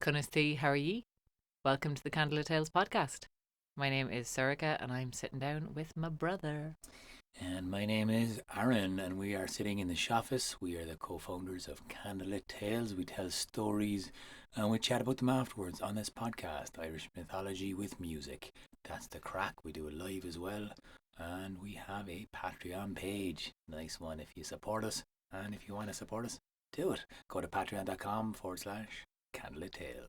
Cunnisti, how are ye? Welcome to the Candlelittales podcast. My name is Sorcha and I'm sitting down with my brother. And my name is Aron, and we are sitting in the shoffice. We are the co-founders of Candlelittales. We tell stories and we chat about them afterwards on this podcast, Irish mythology with music. That's the crack. We do it live as well. And we have a Patreon page. Nice one if you support us. And if you want to support us, do it. Go to patreon.com/Candlelittales.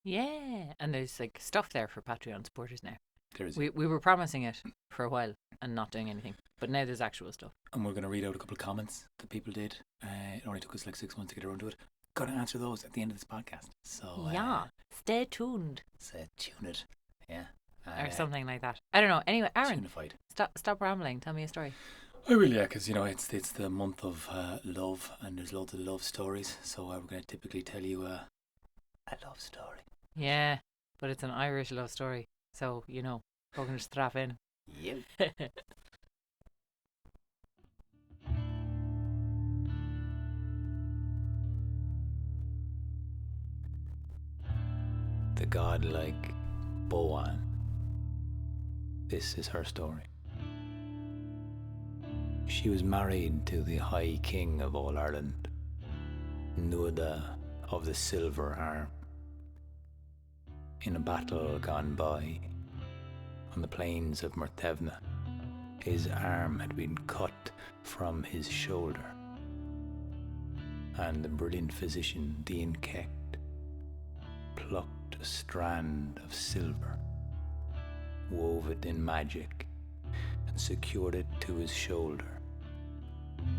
Yeah, and there's like stuff there for Patreon supporters now. We were promising it for a while and not doing anything, but now there's actual stuff. And we're going to read out a couple of comments that people did. It only took us like 6 months to get around to it. Got to answer those at the end of this podcast. So yeah, stay tuned. Stay tuned. Yeah. Or something like that. I don't know. Anyway, Aron, Tunified. stop rambling. Tell me a story. I will, yeah, because it's the month of love, and there's loads of love stories. So we're going to typically tell you a love story. Yeah, but it's an Irish love story. So, we're going to strap in. Yep. The godlike Boann. This is her story. She was married to the High King of all Ireland, Nuada of the Silver Arm. In a battle gone by, on the plains of Mertevna, his arm had been cut from his shoulder, and the brilliant physician Dean Kecht plucked a strand of silver, wove it in magic, and secured it to his shoulder,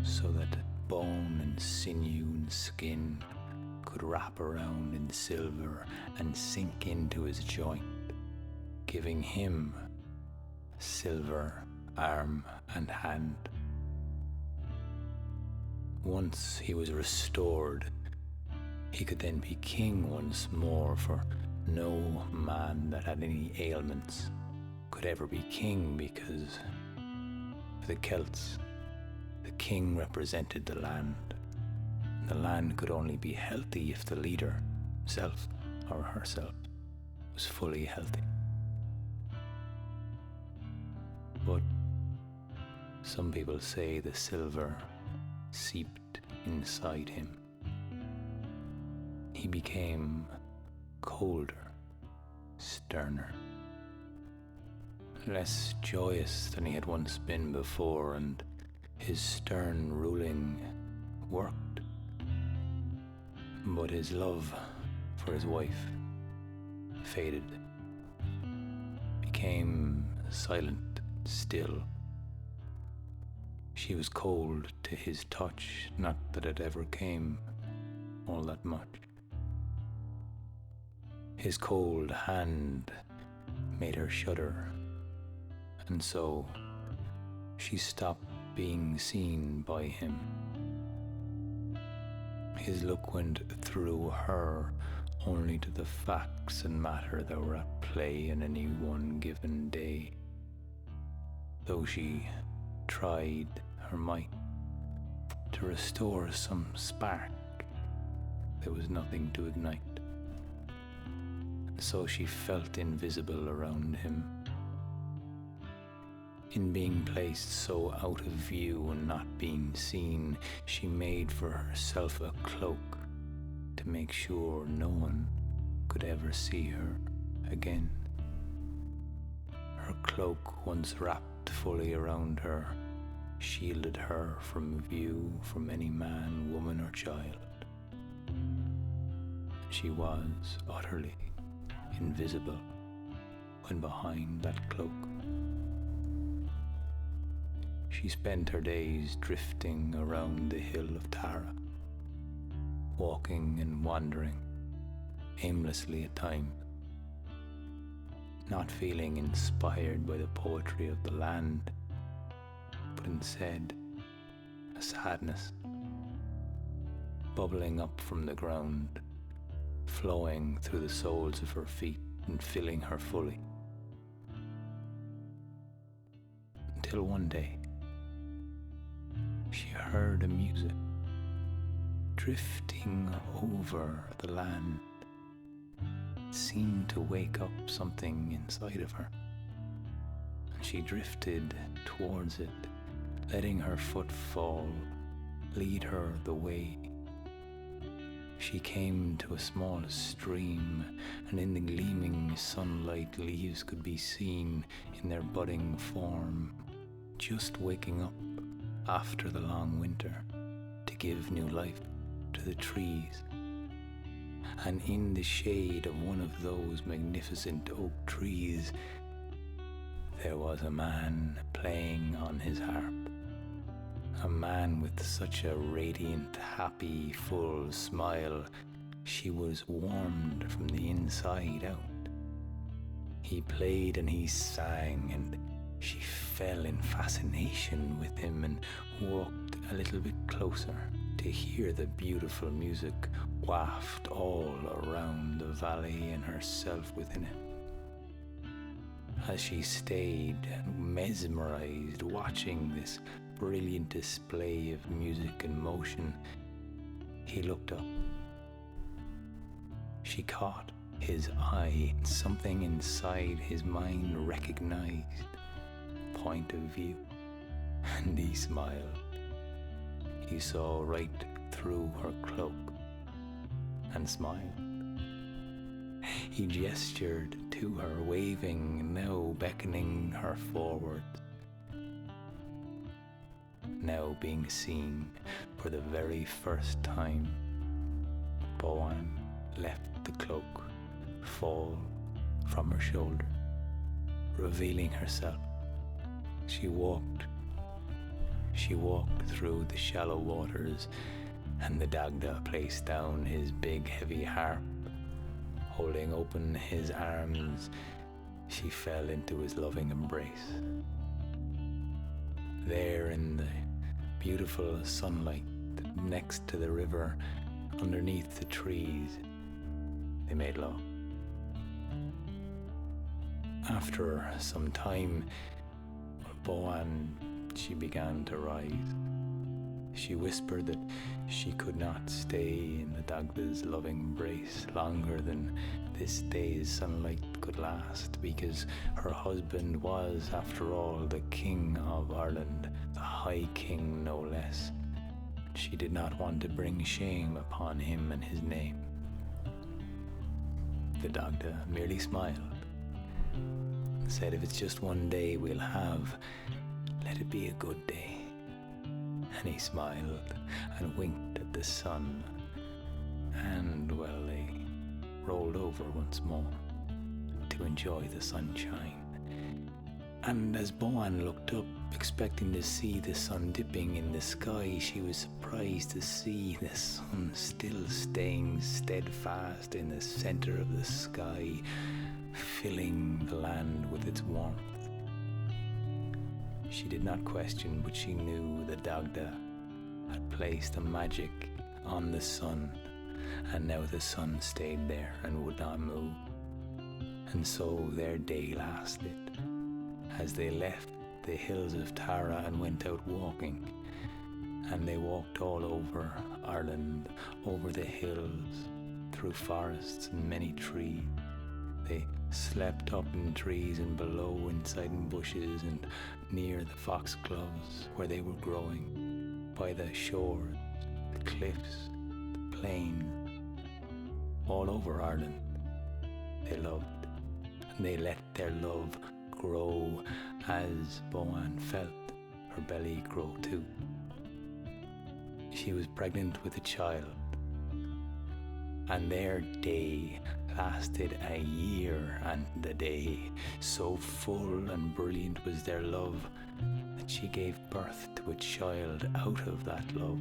so that bone and sinew and skin could wrap around in silver and sink into his joint, giving him a silver arm and hand. Once he was restored, he could then be king once more, for no man that had any ailments could ever be king, because for the Celts, the king represented the land. The land could only be healthy if the leader, himself or herself, was fully healthy. But some people say the silver seeped inside him. He became colder, sterner, less joyous than he had once been before, and his stern ruling worked. But his love for his wife faded, became silent, still. She was cold to his touch, not that it ever came all that much. His cold hand made her shudder, and so she stopped being seen by him. His look went through her only to the facts and matter that were at play in any one given day. Though she tried her might to restore some spark, there was nothing to ignite. And so she felt invisible around him. In being placed so out of view and not being seen, she made for herself a cloak to make sure no one could ever see her again. Her cloak, once wrapped fully around her, shielded her from view from any man, woman, or child. She was utterly invisible when behind that cloak. She spent her days drifting around the hill of Tara, walking and wandering, aimlessly at times, not feeling inspired by the poetry of the land, but instead a sadness, bubbling up from the ground, flowing through the soles of her feet and filling her fully. Until one day, she heard a music drifting over the land, seemed to wake up something inside of her, and she drifted towards it, letting her foot fall lead her the way. She came to a small stream, and in the gleaming sunlight leaves could be seen in their budding form, just waking up after the long winter to give new life to the trees. And in the shade of one of those magnificent oak trees, there was a man playing on his harp. A man with such a radiant, happy, full smile, she was warmed from the inside out. He played and he sang, and she fell in fascination with him and walked a little bit closer to hear the beautiful music waft all around the valley and herself within it. As she stayed mesmerized, watching this brilliant display of music and motion, he looked up. She caught his eye. Something inside his mind recognized point of view, and he smiled. He saw right through her cloak and smiled. He gestured to her, waving, now beckoning her forward, now being seen for the very first time. Boann let the cloak fall from her shoulder, revealing herself. She walked through the shallow waters, and the Dagda placed down his big heavy harp. Holding open his arms, she fell into his loving embrace. There in the beautiful sunlight next to the river, underneath the trees, they made love. After some time, Boann, she began to rise. She whispered that she could not stay in the Dagda's loving embrace longer than this day's sunlight could last, because her husband was, after all, the King of Ireland, the High King no less. She did not want to bring shame upon him and his name. The Dagda merely smiled and said, "If it's just one day we'll have, let it be a good day." And he smiled and winked at the sun, and, well, they rolled over once more to enjoy the sunshine. And as Boann looked up, expecting to see the sun dipping in the sky, she was surprised to see the sun still staying steadfast in the center of the sky, filling the land with its warmth. She did not question, but she knew the Dagda had placed a magic on the sun, and now the sun stayed there and would not move. And so their day lasted, as they left the hills of Tara and went out walking. And they walked all over Ireland, over the hills, through forests and many trees. They slept up in trees and below, inside in bushes and near the foxgloves where they were growing, by the shores, the cliffs, the plains. All over Ireland they loved, and they let their love grow as Boann felt her belly grow too. She was pregnant with a child, and their day lasted a year, and the day, so full and brilliant was their love, that she gave birth to a child out of that love.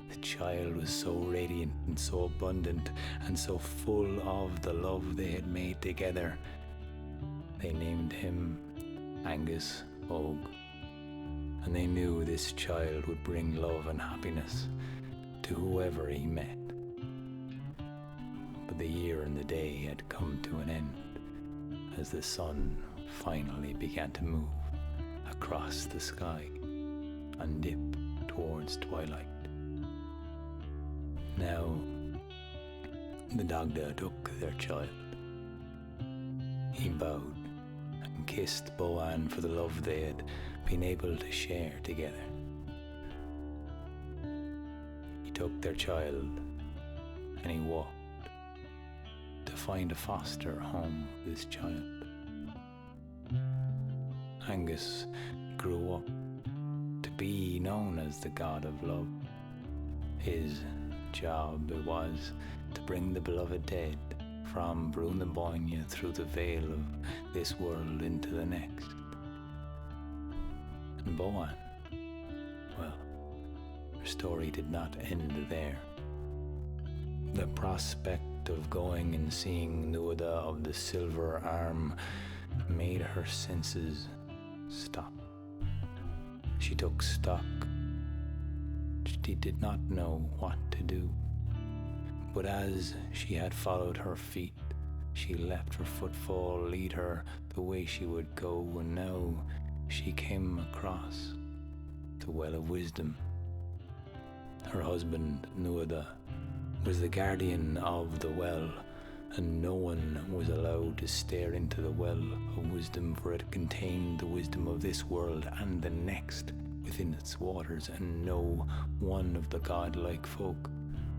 The child was so radiant and so abundant and so full of the love they had made together. They named him Angus Og, and they knew this child would bring love and happiness to whoever he met. But the year and the day had come to an end, as the sun finally began to move across the sky and dip towards twilight. Now, the Dagda took their child. He bowed and kissed Boann for the love they had been able to share together. He took their child and he walked to find a foster home for this child. Angus grew up to be known as the god of love. His job it was to bring the beloved dead from boyne through the veil of this world into the next. And Boann, well, her story did not end there. The prospect of going and seeing Nuada of the Silver Arm made her senses stop. She took stock. She did not know what to do. But as she had followed her feet, she let her footfall lead her the way she would go, and now she came across the Well of Wisdom. Her husband, Nuada, was the guardian of the well, and no one was allowed to stare into the Well of Wisdom, for it contained the wisdom of this world and the next within its waters, and no one of the godlike folk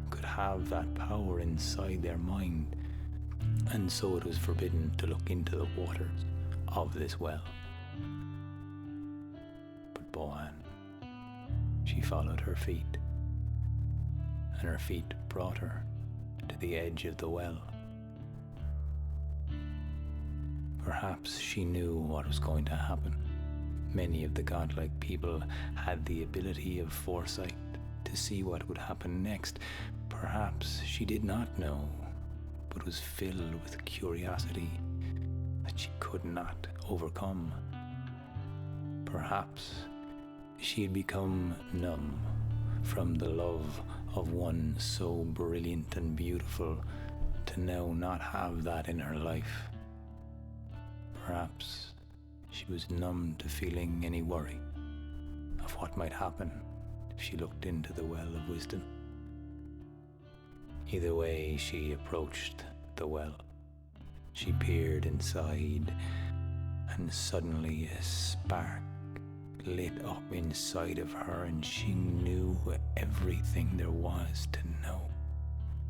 could have that power inside their mind, and so it was forbidden to look into the waters of this well. But Boann, she followed her feet, and her feet brought her to the edge of the well. Perhaps she knew what was going to happen. Many of the godlike people had the ability of foresight to see what would happen next. Perhaps she did not know, but was filled with curiosity that she could not overcome. Perhaps she had become numb from the love of one so brilliant and beautiful to now not have that in her life. Perhaps she was numb to feeling any worry of what might happen if she looked into the Well of Wisdom. Either way, she approached the well. She peered inside, and suddenly a spark lit up inside of her, and she knew everything there was to know.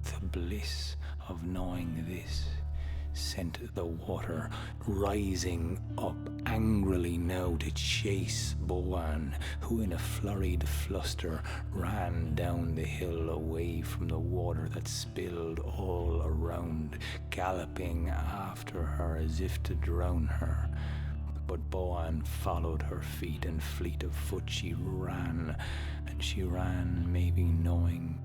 The bliss of knowing this sent the water rising up angrily now to chase Boann, who in a flurried fluster ran down the hill away from the water that spilled all around, galloping after her as if to drown her. But Boann followed her feet, and fleet of foot she ran, and she ran maybe knowing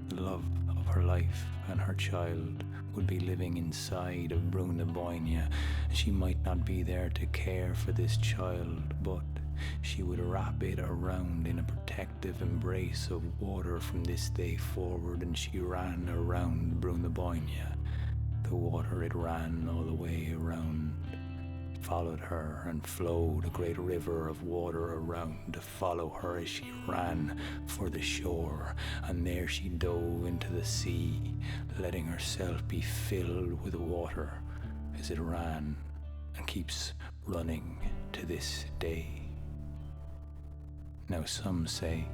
the love of her life and her child would be living inside of boyne. She might not be there to care for this child, but she would wrap it around in a protective embrace of water from this day forward, and she ran around boyne. The water, it ran all the way around, followed her and flowed a great river of water around to follow her as she ran for the shore, and there she dove into the sea, letting herself be filled with water as it ran and keeps running to this day. Now some say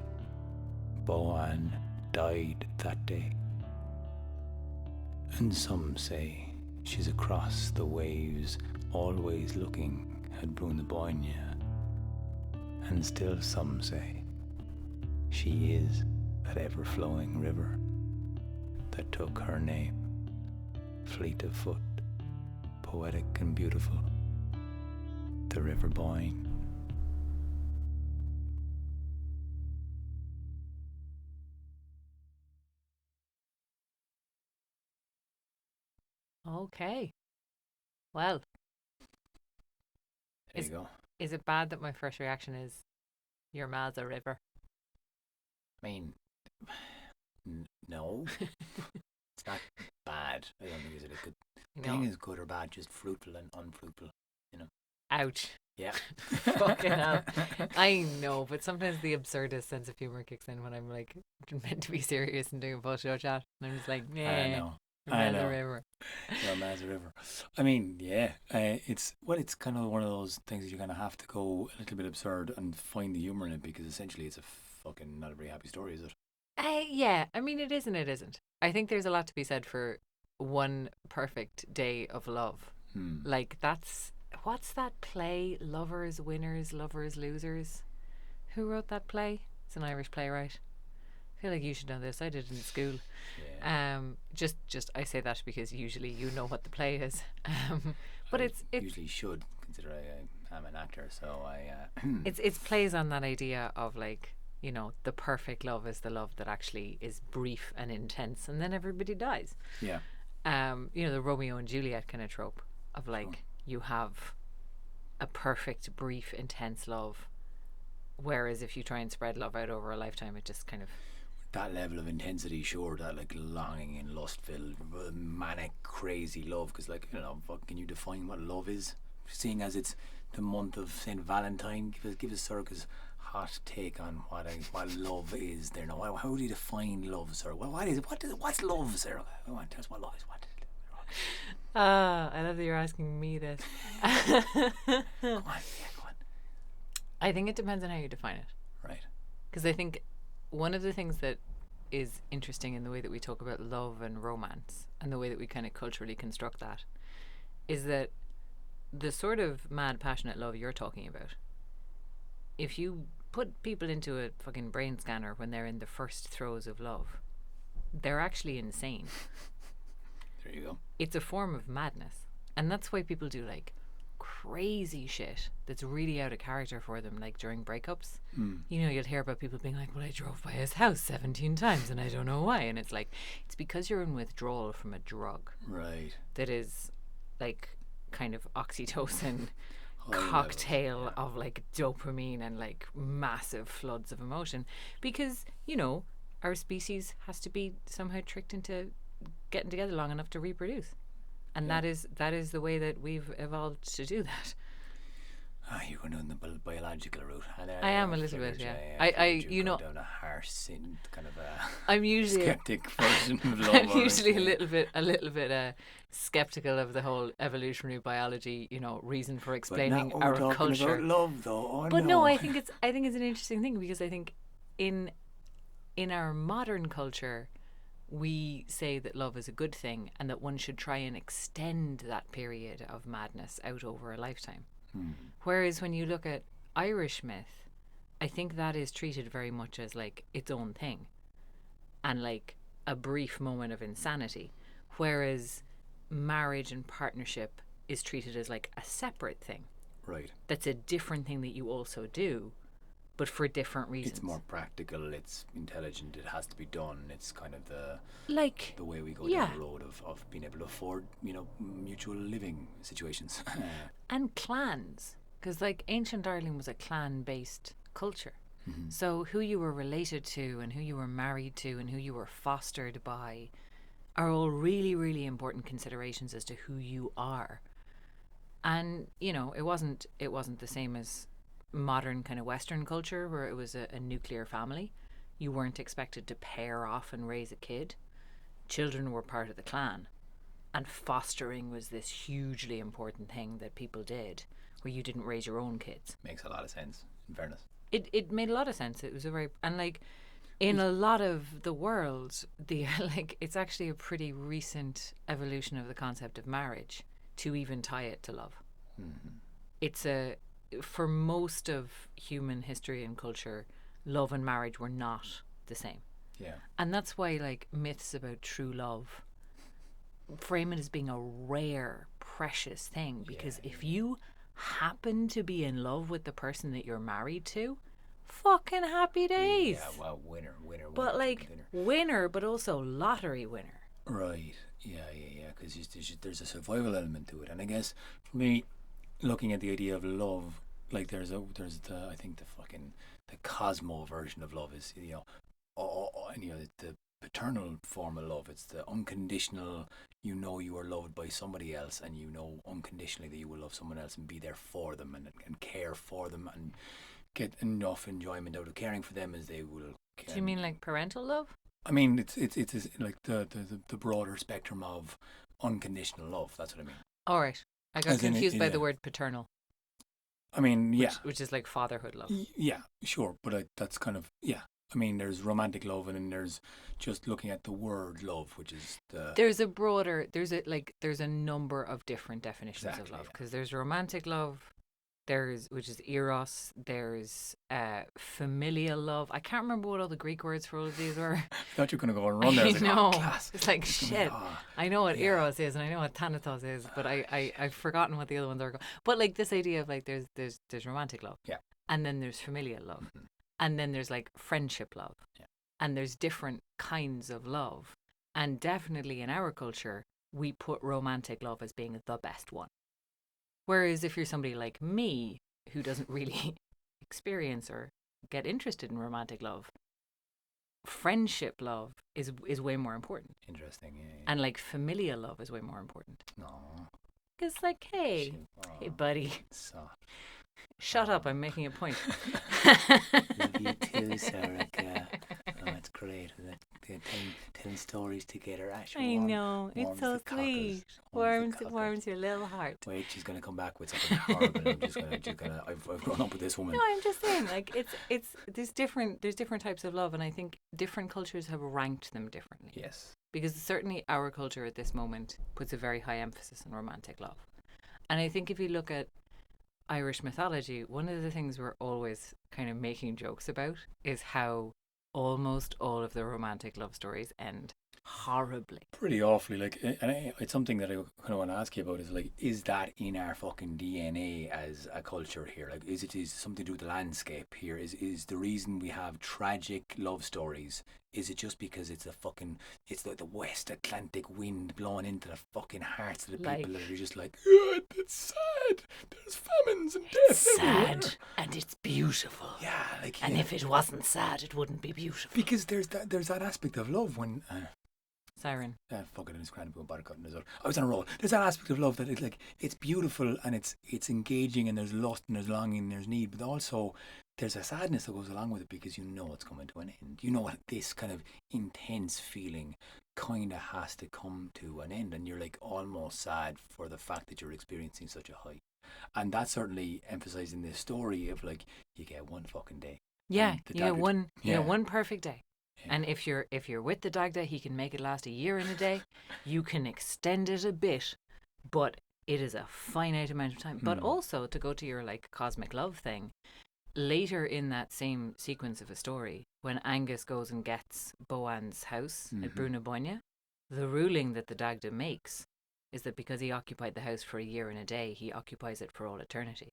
Boann died that day, and some say she's across the waves, always looking at boyne, and still some say she is that ever-flowing river that took her name, fleet of foot, poetic and beautiful, the River Boyne. Okay. Well, There you go. is it bad that my first reaction is your ma's a river? I mean, no. It's not bad. I don't think it's a good thing. Is good or bad, just fruitful and unfruitful, you know. Ouch. Yeah. Fucking hell. I know, but sometimes the absurdist sense of humor kicks in when I'm like meant to be serious and doing a full show chat, and I'm just like, I know. I Mother know. River. Yeah, Maza River. I mean, yeah, it's kind of one of those things that you're gonna have to go a little bit absurd and find the humor in it because essentially it's a fucking not a very happy story, is it? Yeah, I mean, it is and it isn't. I think there's a lot to be said for one perfect day of love. Hmm. Like, what's that play? Lovers, winners, lovers, losers. Who wrote that play? It's an Irish playwright. I feel like you should know this. I did it in school. Yeah. Just I say that because usually you know what the play is. But I it's usually should consider I am an actor, so I. it's plays on that idea of like, the perfect love is the love that actually is brief and intense, and then everybody dies. Yeah. The Romeo and Juliet kind of trope of Sure. like you have a perfect, brief, intense love, whereas if you try and spread love out over a lifetime, it just kind of That level of intensity, sure, that like longing and lust filled, manic, crazy love. Because, like, can you define what love is? Seeing as it's the month of Saint Valentine, give us Sorcha's hot take on what love is. There, now, how do you define love, sir? What is it? What's love, sir? Come on, tell us what love is. What? I love that you're asking me this. Come on, yeah, go on. I think it depends on how you define it. Right. Because I think one of the things that is interesting in the way that we talk about love and romance and the way that we kind of culturally construct that is that the sort of mad, passionate love you're talking about, if you put people into a fucking brain scanner when they're in the first throes of love, they're actually insane. There you go. It's a form of madness. And that's why people do like crazy shit that's really out of character for them, like during breakups. You'll hear about people being like, well, I drove by his house 17 times and I don't know why. And it's like, it's because you're in withdrawal from a drug Right. that is like kind of oxytocin High cocktail levels, of like dopamine and like massive floods of emotion, because our species has to be somehow tricked into getting together long enough to reproduce, and Yeah. that is the way that we've evolved to do that. You're going down the biological route. And, I am a little bit, figured, yeah. you're going down a harsh sin kind of a I'm usually skeptic version of love. I'm aren't usually a you? little bit skeptical of the whole evolutionary biology, reason for But explaining now we're our talking culture. about love, though. Oh, But no, I think it's an interesting thing, because I think in our modern culture we say that love is a good thing and that one should try and extend that period of madness out over a lifetime. Whereas when you look at Irish myth, I think that is treated very much as like its own thing and like a brief moment of insanity. Whereas marriage and partnership is treated as like a separate thing. Right. That's a different thing that you also do, but for different reasons. It's more practical. It's intelligent. It has to be done. It's kind of like the way we go yeah. down the road of being able to afford, mutual living situations. And clans, because like ancient Ireland was a clan-based culture. So who you were related to and who you were married to and who you were fostered by are all really, really important considerations as to who you are. And it wasn't the same as modern kind of Western culture where it was a nuclear family. You weren't expected to pair off and raise a kid. Children were part of the clan, and fostering was this hugely important thing that people did, where you didn't raise your own kids. Makes a lot of sense, in fairness. It made a lot of sense. It was a very, and like in a lot of the world, the like it's actually a pretty recent evolution of the concept of marriage to even tie it to love. It's for most of human history and culture, love and marriage were not the same. Yeah. And that's why like myths about true love frame it as being a rare, precious thing, because if you happen to be in love with the person that you're married to, fucking happy days. Yeah, well, winner. But like winner, but also lottery winner. Right. Yeah. Because there's a survival element to it, and I guess for me, looking at the idea of love, like there's I think the Cosmo version of love is the paternal form of love. It's the unconditional. You are loved by somebody else, and unconditionally that you will love someone else and be there for them and care for them and get enough enjoyment out of caring for them as they will. Do you mean like parental love? I mean, it's like the broader spectrum of unconditional love. That's what I mean. All right. I got As in confused by the word paternal. I mean, yeah. Which is like fatherhood love. Yeah, sure. But that's kind of, yeah. I mean, there's romantic love, and then there's just looking at the word love, which is the... There's a number of different definitions of love. Because there's romantic love, which is eros, there's familial love. I can't remember what all the Greek words for all of these were. I thought you were going to go and run there. I was like, know. Class. It's like, shit. I know what eros is and I know what thanatos is, but I've forgotten what the other ones are. But like this idea of like there's romantic love. Yeah. And then there's familial love. Mm-hmm. And then there's like friendship love. Yeah. And there's different kinds of love. And definitely in our culture, we put romantic love as being the best one. Whereas if you're somebody like me, who doesn't really experience or get interested in romantic love, friendship love is way more important. Interesting, yeah. And like familial love is way more important. No. Because like, hey buddy. Soft. Shut up, I'm making a point. Love you too, Sorcha. Oh, that's great. They're telling stories together. I know, it's so sweet. Warms your little heart. Wait, she's going to come back with something horrible. I'm just gonna I've grown up with this woman. No, I'm just saying, like, there's different types of love, and I think different cultures have ranked them differently. Yes. Because certainly our culture at this moment puts a very high emphasis on romantic love. And I think if you look at Irish mythology, one of the things we're always kind of making jokes about is how almost all of the romantic love stories end horribly. Pretty awfully. Like, and it's something that I kind of want to ask you about is like, is that in our fucking DNA as a culture here? Like, is something to do with the landscape here? Is the reason we have tragic love stories, is it just because it's the West Atlantic wind blowing into the fucking hearts of the people that are just like, God, it's sad. There's famines and death. It's sad and it's beautiful. Yeah, like, and if it wasn't sad, it wouldn't be beautiful. Because there's that aspect of love when. Siren. Fucking it's grand about bother cutting as well. I was on a roll. There's that aspect of love that it's beautiful and it's engaging and there's lust and there's longing and there's need, but also there's a sadness that goes along with it because you know it's coming to an end. You know this kind of intense feeling kind of has to come to an end, and you're like almost sad for the fact that you're experiencing such a high. And that's certainly emphasized in this story of like you get one fucking day. Yeah, you get one perfect day. Yeah. And if you're with the Dagda, he can make it last a year in a day. You can extend it a bit, but it is a finite amount of time. But also, to go to your like cosmic love thing, later in that same sequence of a story, when Angus goes and gets Boann's house at Brúna Boinne, the ruling that the Dagda makes is that because he occupied the house for a year and a day, he occupies it for all eternity.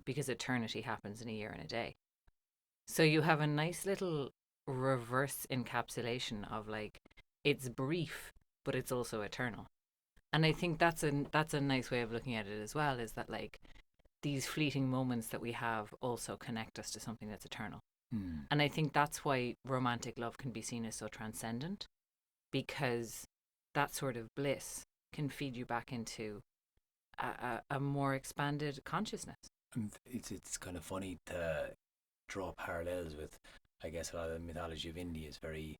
Because eternity happens in a year and a day. So you have a nice little reverse encapsulation of like, it's brief but it's also eternal. And I think that's a nice way of looking at it as well, is that like these fleeting moments that we have also connect us to something that's eternal. And I think that's why romantic love can be seen as so transcendent, because that sort of bliss can feed you back into a more expanded consciousness. And it's kind of funny to draw parallels with, I guess, a lot of the mythology of India is very,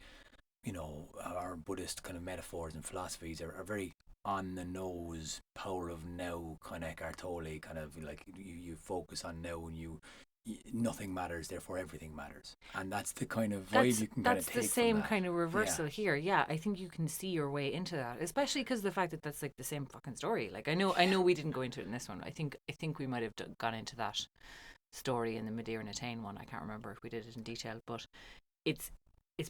our Buddhist kind of metaphors and philosophies are very on the nose, power of now, kind of Eckhart Tolle, kind of like you focus on now and you nothing matters, therefore everything matters. And that's the kind of vibe you can kind of take from that. That's the same kind of reversal here. Yeah, I think you can see your way into that, especially because the fact that that's like the same fucking story. Like I know we didn't go into it in this one. I think we might have gone into that story in the Madeira Natain one. I can't remember if we did it in detail, but it's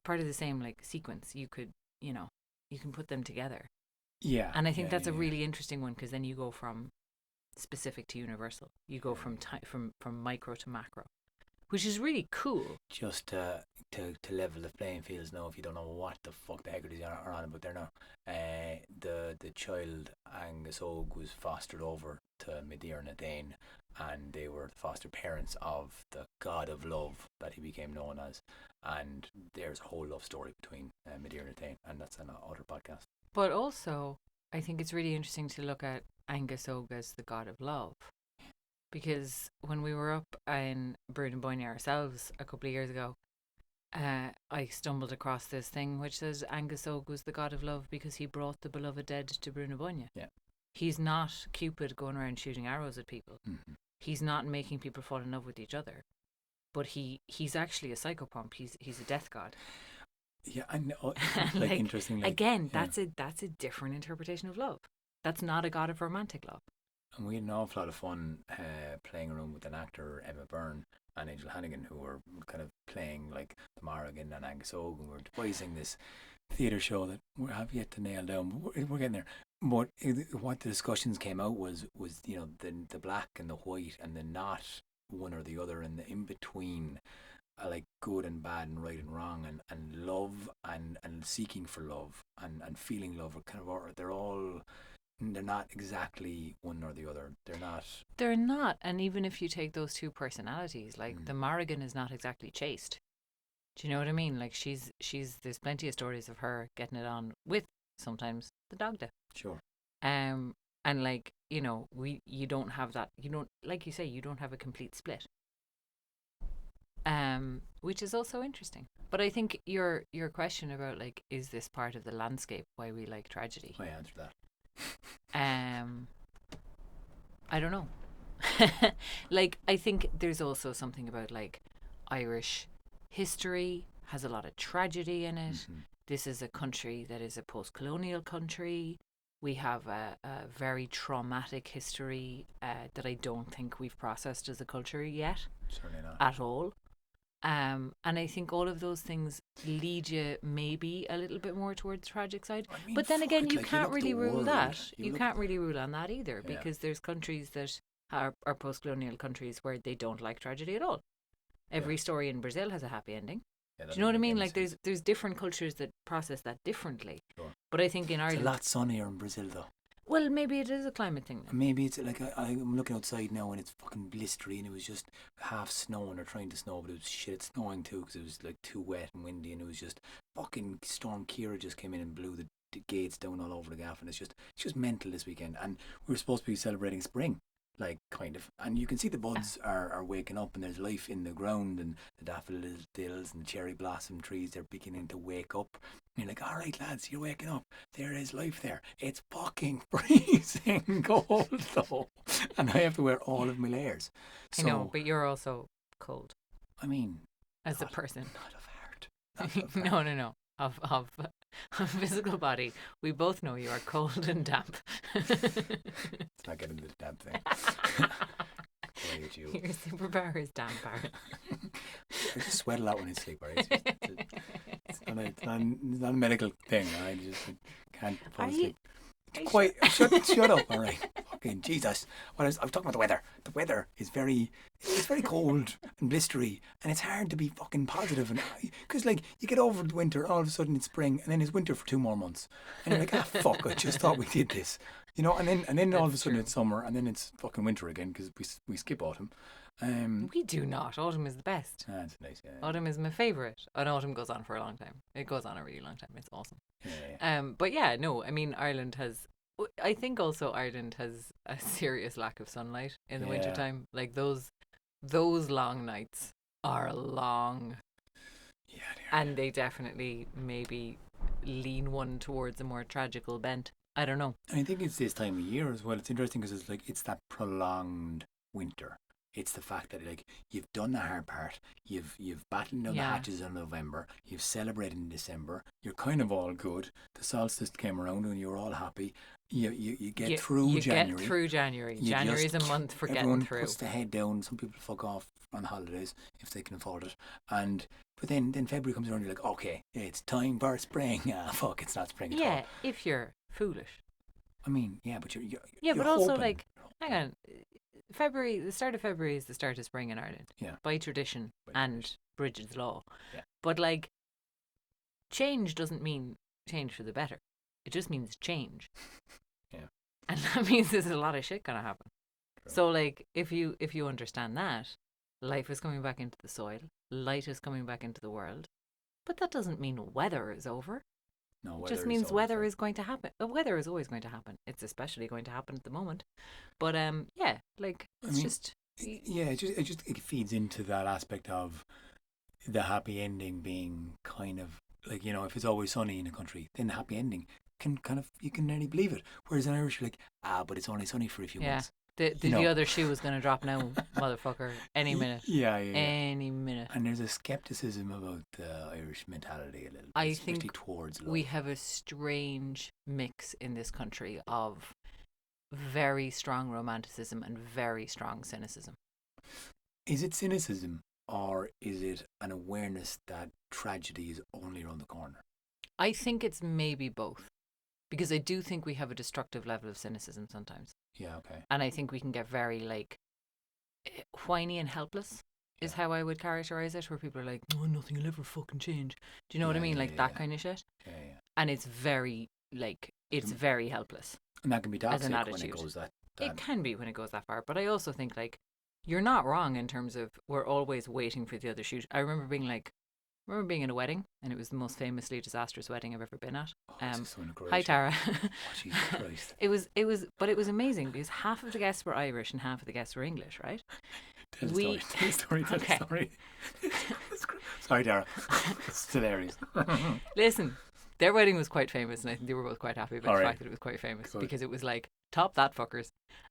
part of the same like sequence. You could, you can put them together. Yeah. And I think that's a really interesting one, because then you go from specific to universal. You go from micro to macro, which is really cool. Just to level the playing fields now, if you don't know what the fuck the Hegartys are on about there now, the child Angus Og was fostered over to Madeira Natain, and they were the foster parents of the god of love that he became known as. And there's a whole love story between Madeira Natain, and that's another podcast. But also, I think it's really interesting to look at Angus Og as the god of love, because when we were up in Brúna Boinne ourselves a couple of years ago, I stumbled across this thing which says Angus was the god of love because he brought the beloved dead to Brúna Boinne. Yeah. He's not Cupid going around shooting arrows at people. Mm-hmm. He's not making people fall in love with each other. But he's actually a psychopomp. He's a death god. Yeah, I know. Like interesting. Like, again, that's a different interpretation of love. That's not a god of romantic love. And we had an awful lot of fun playing around with an actor, Emma Byrne, and Angel Hannigan, who were kind of playing like the Morrigan and Angus Og, and we were devising this theatre show that we have yet to nail down, but we're getting there. But what the discussions came out was you know the black and the white and the not one or the other and the in between, like good and bad and right and wrong and love and seeking for love and feeling love are kind of they're not exactly one or the other. They're not. And even if you take those two personalities, like the Morrigan is not exactly chaste. Do you know what I mean? Like she's there's plenty of stories of her getting it on with sometimes the Dagda. Sure. And like, you know, you don't have that, you don't, like you say, you don't have a complete split. Which is also interesting. But I think your question about like, is this part of the landscape why we like tragedy? I answer that. I don't know. Like, I think there's also something about like Irish history has a lot of tragedy in it. Mm-hmm. This is a country that is a post-colonial country. We have a very traumatic history that I don't think we've processed as a culture yet. Certainly not. At all. And I think all of those things lead you maybe a little bit more towards the tragic side. I mean, but then again, you can't really rule that. You can't really rule on that either, because there's countries that are post-colonial countries where they don't like tragedy at all. Every story in Brazil has a happy ending. Do you know what I mean? Like there's different cultures that process that differently. Sure. But I think in Ireland, it's a lot sunnier in Brazil though. Well, maybe it is a climate thing then. Maybe it's like I'm looking outside now and it's fucking blistery and it was just half snowing or trying to snow, but it was shit snowing too because it was like too wet and windy and it was just fucking Storm Ciara just came in and blew the gates down all over the gaff and it's just mental this weekend. And we were supposed to be celebrating spring. Like kind of, and you can see the buds are waking up and there's life in the ground and the daffodils and the cherry blossom trees, they're beginning to wake up. And you're like, all right lads, you're waking up, there is life there. It's fucking freezing cold though, and I have to wear all of my layers. So, I know, but you're also cold. I mean, as a person, not of heart. No. Of physical body, we both know you are cold and damp. Let's not get into the damp thing. Your superpower is damp, Aron. I just sweat a lot when I sleep. Right? It's not a medical thing. I just can't fall asleep. Shut up, all right. Fucking Jesus. I was talking about the weather. The weather is very cold and blistery, and it's hard to be fucking positive. And because like you get over the winter, all of a sudden it's spring, and then it's winter for 2 more months, and you're like, fuck, I just thought we did this, you know. And then all of a sudden it's summer, and then it's fucking winter again because we skip autumn. We do not. Autumn is the best. That's nice. Yeah. Autumn is my favourite, and autumn goes on for a long time. It goes on a really long time. It's awesome. Yeah. But yeah, no. I mean, Ireland has. I think also Ireland has a serious lack of sunlight in the wintertime. Like those long nights are long. Yeah. And they definitely maybe lean one towards a more tragical bent. I don't know. I think it's this time of year as well. It's interesting because it's that prolonged winter. It's the fact that like you've done the hard part, you've battened down the hatches in November, you've celebrated in December, you're kind of all good. The solstice came around and you're all happy. You get through January. You get through January. January is a month for getting through. Everyone puts the head down. Some people fuck off on holidays if they can afford it. But then February comes around, you're like, okay, it's time for spring. Fuck, it's not spring at all. Yeah, if you're foolish. I mean, yeah, but you're but also hoping. Like, hang on. February, the start of February is the start of spring in Ireland. Yeah. By tradition and Bridget's law. Yeah. But like, change doesn't mean change for the better. It just means change. Yeah. And that means there's a lot of shit gonna happen. True. So like, if you understand that, life is coming back into the soil, light is coming back into the world, but that doesn't mean weather is over. No, it just means weather is going to happen. Weather is always going to happen. It's especially going to happen at the moment. But like it just feeds into that aspect of the happy ending being kind of like, you know, if it's always sunny in a country, then the happy ending can kind of, you can nearly believe it. Whereas in Irish, you're like, but it's only sunny for a few months. The other shoe was going to drop now, motherfucker, any minute. Yeah. Any minute. And there's a skepticism about the Irish mentality a little bit, I especially think towards love. we have a strange mix in this country of very strong romanticism and very strong cynicism. Is it cynicism, or is it an awareness that tragedy is only around the corner? I think it's maybe both. Because I do think we have a destructive level of cynicism sometimes. Yeah, okay. And I think we can get very, like, whiny and helpless is how I would characterize it, where people are like, oh, nothing will ever fucking change. Do you know what I mean? Like that kind of shit. Yeah. And it's very, like, it's very helpless. And that can be toxic as an when attitude. it goes that. It can be when it goes that far. But I also think, like, you're not wrong in terms of we're always waiting for the other shoe. I remember being in a wedding, and it was the most famously disastrous wedding I've ever been at. Hi Tara. Jesus Christ. It was amazing because half of the guests were Irish and half of the guests were English, right? Tell the story. Sorry, Tara. It's hilarious. Listen, their wedding was quite famous, and I think they were both quite happy about the fact that it was quite famous because it was like, top that fuckers.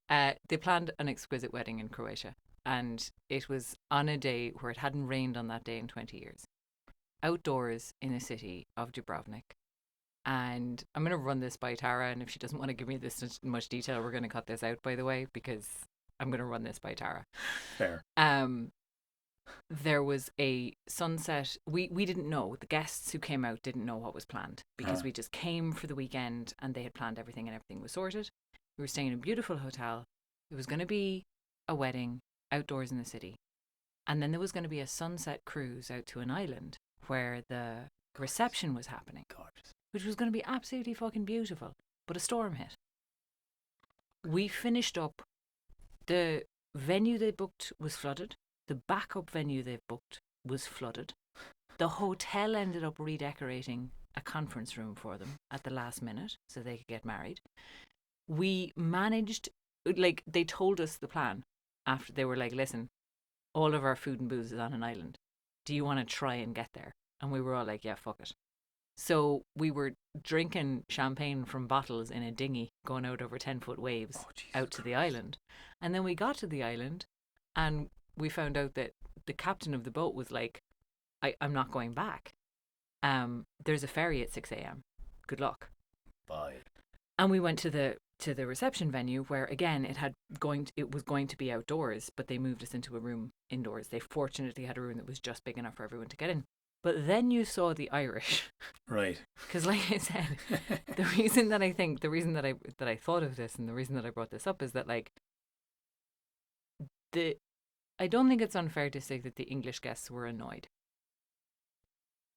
They planned an exquisite wedding in Croatia, and it was on a day where it hadn't rained on that day in 20 years. Outdoors in a city of Dubrovnik. And I'm going to run this by Tara, and if she doesn't want to give me this much detail, we're going to cut this out, by the way, because I'm going to run this by Tara. Fair. There was a sunset. We didn't know. The guests who came out didn't know what was planned because we just came for the weekend and they had planned everything and everything was sorted. We were staying in a beautiful hotel. It was going to be a wedding outdoors in the city. And then there was going to be a sunset cruise out to an island where the reception was happening, which was going to be absolutely fucking beautiful. But a storm hit. We finished up. The venue they booked was flooded. The backup venue they booked was flooded. The hotel ended up redecorating a conference room for them at the last minute so they could get married. We managed, like, they told us the plan after. They were like, listen, all of our food and booze is on an island. Do you want to try and get there? And we were all like, yeah, fuck it. So we were drinking champagne from bottles in a dinghy going out over 10-foot waves out to the island. And then we got to the island and we found out that the captain of the boat was like, I'm not going back. There's a ferry at 6 a.m. Good luck. Bye. And we went to the reception venue where, again, it was going to be outdoors, but they moved us into a room indoors. They fortunately had a room that was just big enough for everyone to get in. But then you saw the Irish. Right. Because like I said, the reason that I thought of this and the reason that I brought this up is that, like, I don't think it's unfair to say that the English guests were annoyed.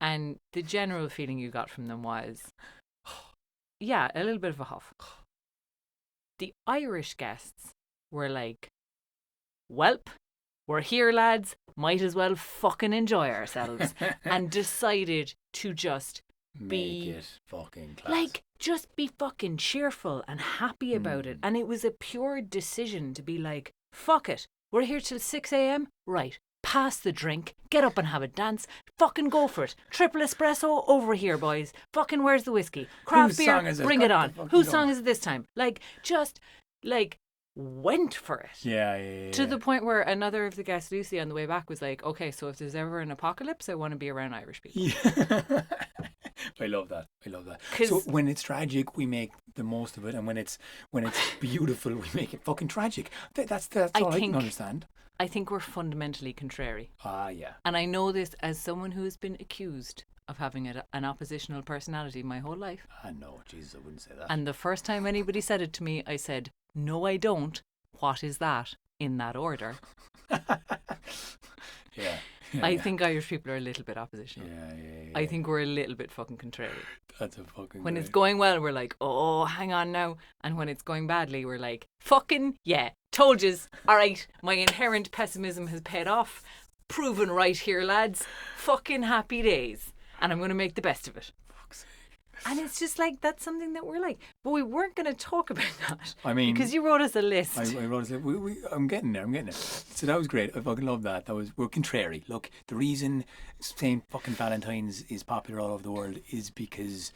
And the general feeling you got from them was, yeah, a little bit of a huff. The Irish guests were like, welp, we're here, lads, might as well fucking enjoy ourselves. And decided to just Make it fucking class. Like, just be fucking cheerful and happy about it. And it was a pure decision to be like, fuck it, we're here till 6 a.m? Right, pass the drink, get up and have a dance, fucking go for it. Triple espresso over here, boys. Fucking where's the whiskey? Craft beer, bring it on. Whose song is it this time? Like, just, like, went for it. Yeah. To the point where another of the guests, Lucy, on the way back was like, okay, so if there's ever an apocalypse, I want to be around Irish people. Yeah. I love that. So when it's tragic, we make the most of it, and when it's beautiful, we make it fucking tragic. That's all I can understand. I think we're fundamentally contrary. Yeah. And I know this as someone who has been accused of having an oppositional personality my whole life. No, Jesus, I wouldn't say that. And the first time anybody said it to me, I said, no, I don't. What is that? In that order. Yeah. I think Irish people are a little bit oppositional. Yeah. I think we're a little bit fucking contrary. That's a fucking When great. it's going well, we're like, oh, hang on now. And when it's going badly, we're like, fucking, yeah, told yous. All right, my inherent pessimism has paid off. Proven right here, lads. Fucking happy days. And I'm going to make the best of it. Fuck's sake. And it's just like, that's something that we're like, but we weren't going to talk about that. I mean, because you wrote us a list. I wrote it. I'm getting there. So that was great. I fucking love that. We're contrary. Look, the reason St. fucking Valentine's is popular all over the world is because,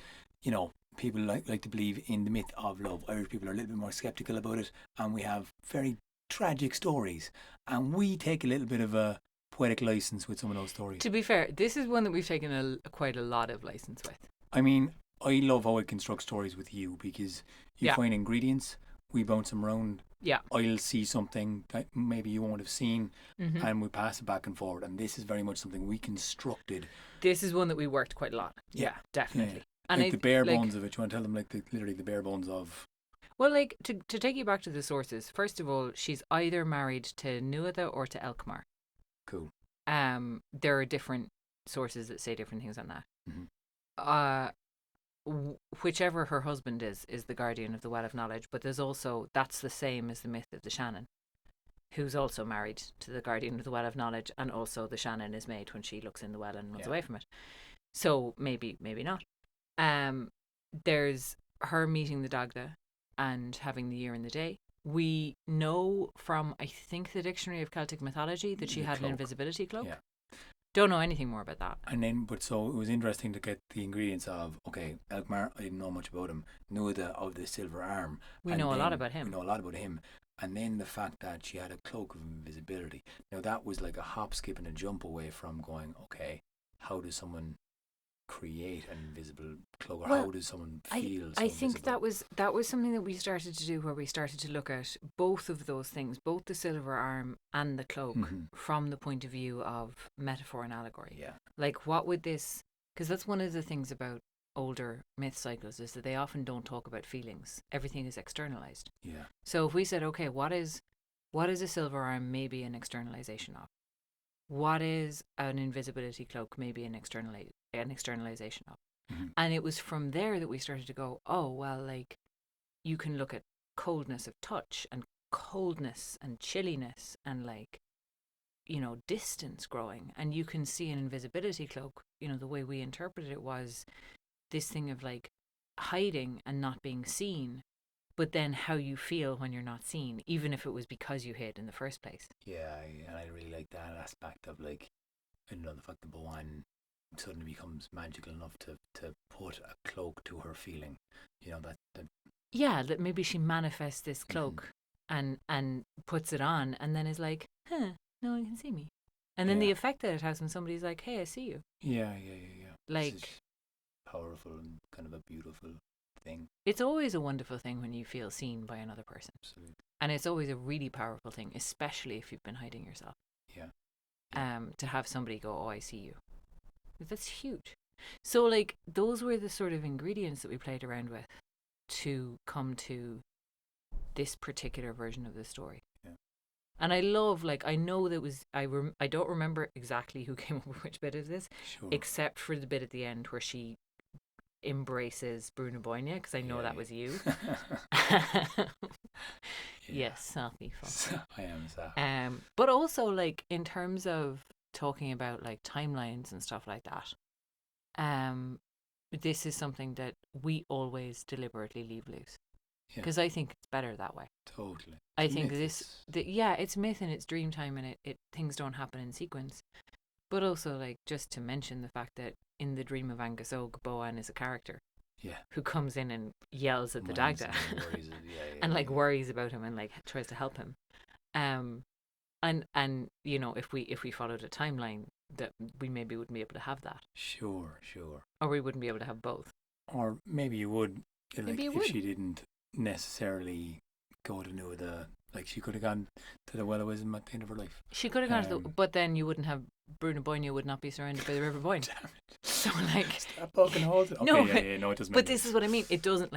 people like to believe in the myth of love. Irish people are a little bit more skeptical about it, and we have very tragic stories, and we take a little bit of a poetic license with some of those stories. To be fair, this is one that we've taken quite a lot of license with. I mean, I love how I construct stories with you because you find ingredients, we bounce them around. Yeah. I'll see something that maybe you won't have seen, and we pass it back and forward. And this is very much something we constructed. This is one that we worked quite a lot. Yeah, definitely. Yeah. And the bare bones of it. You want to tell them literally the bare bones of. Well, to take you back to the sources. First of all, she's either married to Nuada or to Elkmar. Cool. There are different sources that say different things on that. Whichever her husband is the guardian of the Well of Knowledge, but there's also, that's the same as the myth of the Shannon, who's also married to the guardian of the Well of Knowledge, and also the Shannon is made when she looks in the well and runs away from it. So maybe not. There's her meeting the Dagda and having the year and the day. We know from, I think, the Dictionary of Celtic Mythology that she had an invisibility cloak. Yeah. Don't know anything more about that. And then, so it was interesting to get the ingredients of, okay, Elkmar, I didn't know much about him. Nuada of the silver arm. We know a lot about him. And then the fact that she had a cloak of invisibility. Now that was like a hop, skip and a jump away from going, okay, how does someone create an invisible cloak, or how does someone feel I think that was something that we started to do, where we started to look at both of those things, both the silver arm and the cloak, from the point of view of metaphor and allegory. Yeah. Like, what would this, because that's one of the things about older myth cycles, is that they often don't talk about feelings. Everything is externalized. Yeah. So if we said, okay, what is a silver arm? Maybe an externalization of. What is an invisibility cloak? Maybe an externalization of. And it was from there that we started to go, oh, well, like, you can look at coldness of touch and coldness and chilliness and, like, distance growing, and you can see an invisibility cloak. The way we interpreted it was this thing of, like, hiding and not being seen, but then how you feel when you're not seen, even if it was because you hid in the first place. Yeah, and I really like that aspect of, like, the fact that Boann suddenly becomes magical enough to put a cloak to her feeling. That maybe she manifests this cloak and puts it on, and then is like, no one can see me. And then the effect that it has when somebody's like, hey, I see you. Yeah. Like, powerful and kind of a beautiful thing. It's always a wonderful thing when you feel seen by another person. Absolutely. And it's always a really powerful thing, especially if you've been hiding yourself. Yeah. To have somebody go, oh, I see you. That's huge. So, like, those were the sort of ingredients that we played around with to come to this particular version of the story. Yeah. And I love, like, I know that was, I don't remember exactly who came up with which bit of this, except for the bit at the end where she embraces Bruno Boyne, because I know that was you. Yes, Safi. I am Safi. But also, like, in terms of talking about, like, timelines and stuff like that, this is something that we always deliberately leave loose, because I think it's better that way. Totally. I think it's myth and it's dream time, and it things don't happen in sequence. But also, like, just to mention the fact that in the Dream of Angus Og, Boann is a character who comes in and yells at the Dagda and worries about him and, like, tries to help him. And if we followed a timeline, that we maybe wouldn't be able to have that. Sure. Or we wouldn't be able to have both. Or maybe you would, if she didn't necessarily go to Nuada. Like, she could have gone to the Well of Wisdom at the end of her life. She could have gone to but then you wouldn't have, Bruno Boyne would not be surrounded by the River Boyne. Damn it. So, like, stop poking holes. Okay, no, it doesn't. But this is what I mean. It doesn't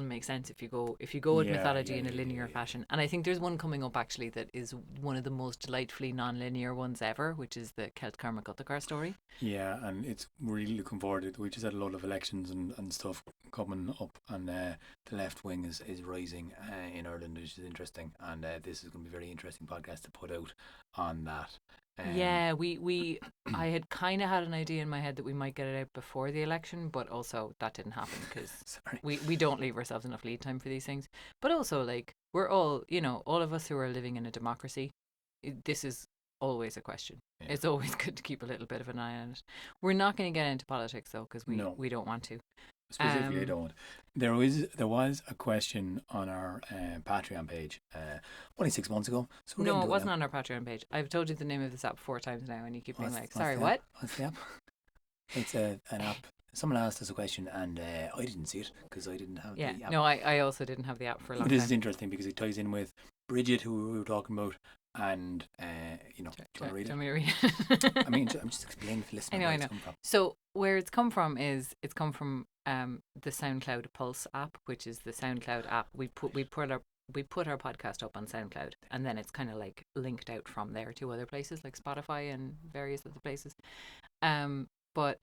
make sense if you go with mythology in a linear fashion. And I think there's one coming up actually that is one of the most delightfully non-linear ones ever, which is the Celt Karma Guthagar story. Yeah, and it's really looking forward to it. We just had a lot of elections and stuff coming up, and the left wing is rising in Ireland, which is interesting. And this is going to be a very interesting podcast to put out on that. Yeah, I had kind of had an idea in my head that we might get it out before the election, but also that didn't happen because we don't leave ourselves enough lead time for these things. But also, like, we're all, all of us who are living in a democracy, this is always a question. Yeah. It's always good to keep a little bit of an eye on it. We're not going to get into politics though, because we don't want to. Specifically, I don't. There was a question on our Patreon page only 6 months ago. So no, it wasn't on our Patreon page. I've told you the name of this app 4 times now, and you keep being like, "Sorry, what?" What's the app? It's an app. Someone asked us a question, and I didn't see it because I didn't have the app. No, I also didn't have the app for a long time. This is interesting because it ties in with Bridget, who we were talking about, and do you want to read it? Do you want me to read it? I mean, I'm just explaining to the listener. I know. So where it's come from is the SoundCloud Pulse app, which is the SoundCloud app. We put our podcast up on SoundCloud, and then it's kind of like linked out from there to other places like Spotify and various other places. But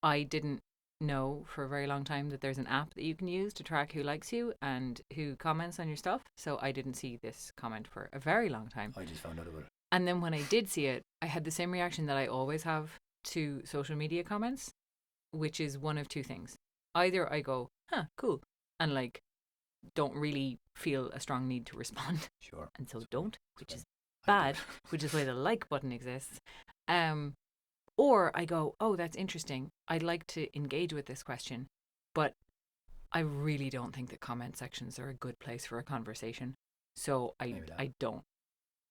I didn't know for a very long time that there's an app that you can use to track who likes you and who comments on your stuff. So I didn't see this comment for a very long time. I just found out about it. And then when I did see it, I had the same reaction that I always have to social media comments, which is one of two things. Either I go, huh, cool, and like don't really feel a strong need to respond. Sure. And so don't, which is bad, which is why the like button exists. Or I go, oh, that's interesting. I'd like to engage with this question, but I really don't think that comment sections are a good place for a conversation. So I don't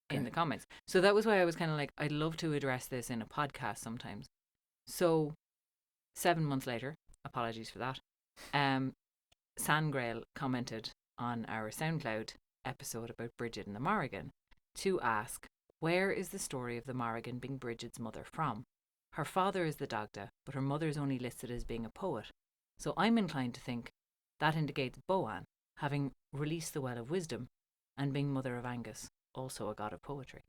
in the comments. So that was why I was kind of like, I'd love to address this in a podcast sometimes. So 7 months later, apologies for that, Sangrail commented on our SoundCloud episode about Bridget and the Morrigan to ask, where is the story of the Morrigan being Bridget's mother from? Her father is the Dagda, but her mother is only listed as being a poet. So I'm inclined to think that indicates Boann, having released the Well of Wisdom, and being mother of Angus, also a god of poetry.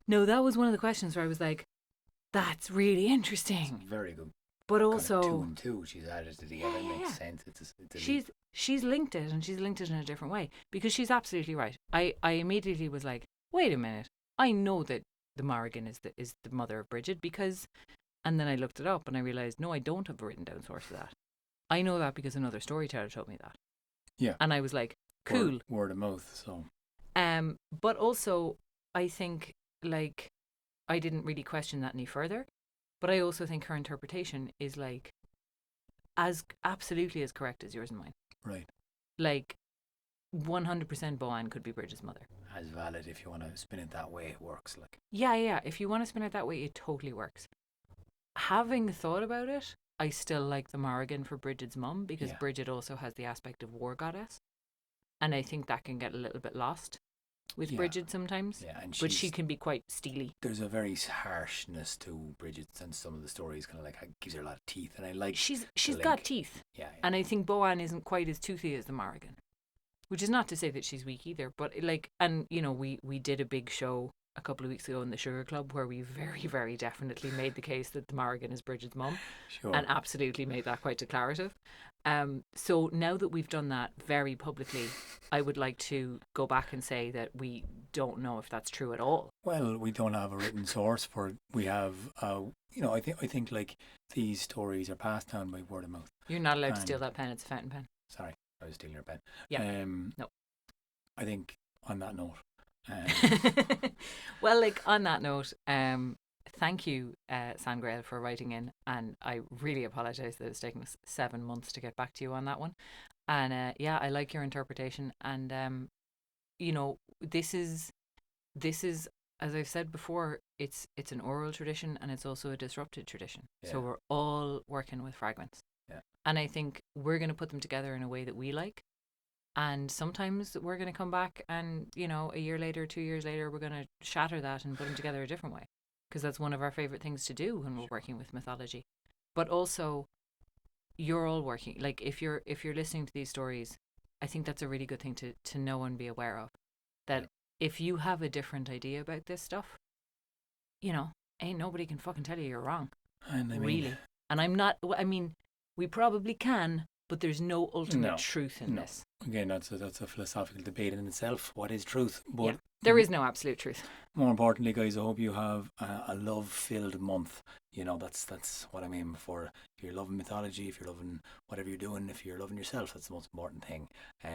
No, that was one of the questions where I was like, that's really interesting. It's very good. But also, kind of 2 and 2, she's added it together. It makes sense. She's linked it, and she's linked it in a different way, because she's absolutely right. I immediately was like, wait a minute, I know that the Morrigan is the mother of Bridget because, and then I looked it up and I realised, no, I don't have a written down source of that. I know that because another storyteller told me that. Yeah. And I was like, cool. Word of mouth, so. But also, I think, like, I didn't really question that any further, but I also think her interpretation is, like, as absolutely as correct as yours and mine. Right. Like, 100% Boann could be Bridget's mother. As valid if you want to spin it that way, it works. Like. Yeah. If you want to spin it that way, it totally works. Having thought about it, I still like the Morrigan for Bridget's mum because Bridget also has the aspect of war goddess. And I think that can get a little bit lost with Bridget sometimes. Yeah, but she can be quite steely. There's a very harshness to Bridget, and some of the stories kind of like gives her a lot of teeth. And I like she's got teeth. Yeah. And I think Boann isn't quite as toothy as the Morrigan. Which is not to say that she's weak either, but like, and you know, we did a big show a couple of weeks ago in the Sugar Club where we very, very definitely made the case that the Morrigan is Bridget's mum, and absolutely made that quite declarative. So now that we've done that very publicly, I would like to go back and say that we don't know if that's true at all. Well, we don't have a written source for it. We have, I think like these stories are passed down by word of mouth. You're not allowed to steal that pen. It's a fountain pen. Sorry. I was stealing your pen. Yeah. No. I think on that note. Well, like on that note, thank you, Sangrail, for writing in, and I really apologise that it's taken us 7 months to get back to you on that one. And I like your interpretation, and this is as I've said before, it's an oral tradition and it's also a disrupted tradition. Yeah. So we're all working with fragments. Yeah. And I think we're going to put them together in a way that we like. And sometimes we're going to come back and, a year later, 2 years later, we're going to shatter that and put them together a different way. Because that's one of our favourite things to do when we're working with mythology. But also, you're all working. Like, if you're listening to these stories, I think that's a really good thing to know and be aware of. That if you have a different idea about this stuff, ain't nobody can fucking tell you you're wrong. Really. And I'm not, we probably can, but there's no ultimate truth in this. again, that's a philosophical debate in itself. What is truth? But Yeah. There is no absolute truth. more importantly, guys, I hope you have a love-filled month. You know, that's what I'm aiming for. If you're loving mythology, if you're loving whatever you're doing, if you're loving yourself, that's the most important thing.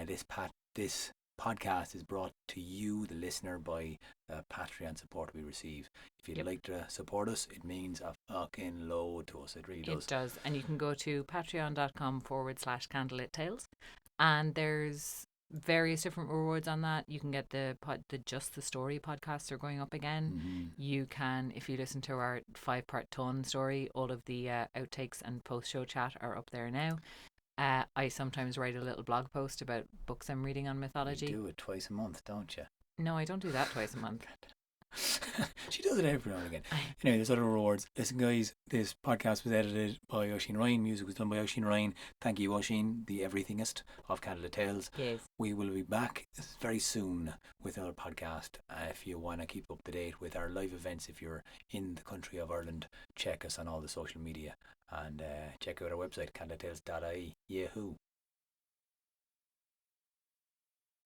This podcast is brought to you, the listener, by the Patreon support we receive. If you'd like to support us, it means a fucking load to us. It really does. It does. And you can go to patreon.com/candlelittales, and there's various different rewards on that. You can get the Just the Story podcasts are going up again. You can, if you listen to our 5-part Tone story, all of the outtakes and post-show chat are up there now. I sometimes write a little blog post about books I'm reading on mythology. You do it twice a month, don't you? No, I don't do that twice a month. She does it every now and again. Anyway, there's other rewards. Listen, guys, this podcast was edited by Oisín Ryan. Music was done by Oisín Ryan. Thank you, Oisín, the everythingist of Candlelit Tales. Yes. We will be back very soon with another podcast. If you want to keep up to date with our live events, if you're in the country of Ireland, check us on all the social media and check out our website, candlelittales.ie. Yahoo!